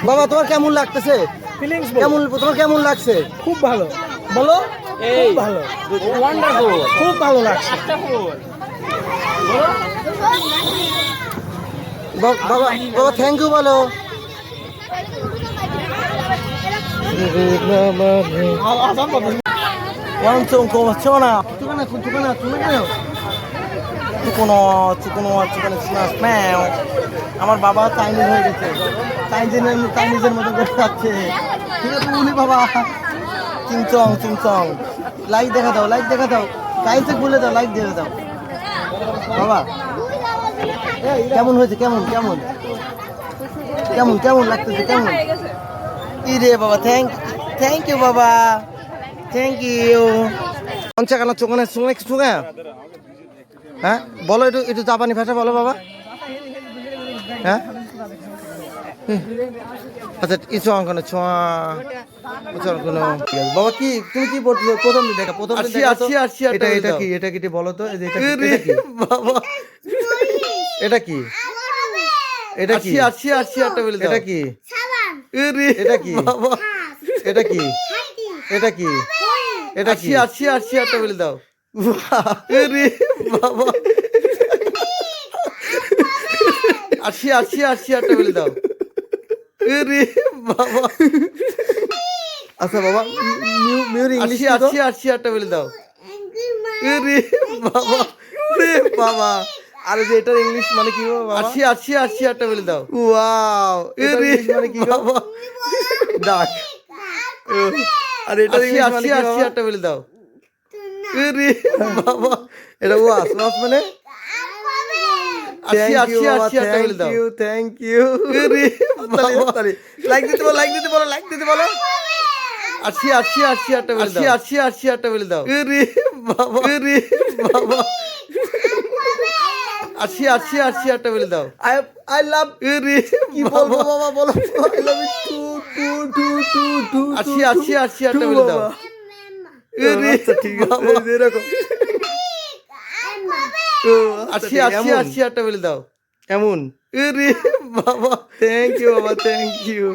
বাবা তোমার কেমন লাগতেছে? ফিলিংস কেমন তোমার কেমন লাগছে? খুব ভালো, বলো। খুব ভালো, ওয়ান্ডারফুল, খুব ভালো লাগছে। বাবা বাবা থ্যাংক ইউ বলো। 완전 고맙잖아. tukana স্ম্যাও। আমার বাবা চাইনিজ হয়ে গেছে, চাইনিজের মতো করে যাচ্ছে। ঠিক আছে উনি বাবা চিংচং লাইক দেখা দাও, গাইছে বলে দাও, লাইক দিয়ে দাও বাবা। কেমন হয়েছে? কেমন লাগতেছে? কেমন ইরে বাবা? থ্যাংক ইউ বাবা, থ্যাংক ইউ। পঞ্চাকানা চোখানে শুনে হ্যাঁ বলো, একটু জাপানি ভাষা বলো বাবা। হ্যাঁ আচ্ছা ইচ্ছু অঙ্কনে ছোঁয়া বাবা। কি তুমি কি পড়ছো? প্রথম দিন দেখা, এটা কি বলো তো? বাবা এটা কি? এটা কি? এটা কি? এটা কি বাবা? এটা কি? এটা কি? এটা কি? 80 বলে দাও বাবা। 80 বলে দাও বাবা। আচ্ছা বাবা মিউর ইংলিশ 80 বলে দাও বাবা। বাবা আরে যে এটার ইংলিশ মানে কি বাবা? 80 বলে দাও। ওয়াও এটার ইংলিশ মানে কি বাবা? ডাক। আর এটার ইংলিশ মানে কি? 80 বলে দাও বাবা। এটা ওয়াস মানে 80 বলে দাও। থ্যাংক ইউ লাইক দিতে বলো 80 বলে দাও। 80 বলে দাও বাবা। বাবা 80 বলে দাও। আই লাভ কি বলবো বাবা? বলো আই লাভ টু 80 বলে দাও। আচ্ছা ঠিক আছে এরকম 80 বলে দাও। এমন বাবা। থ্যাংক ইউ বাবা, থ্যাংক ইউ।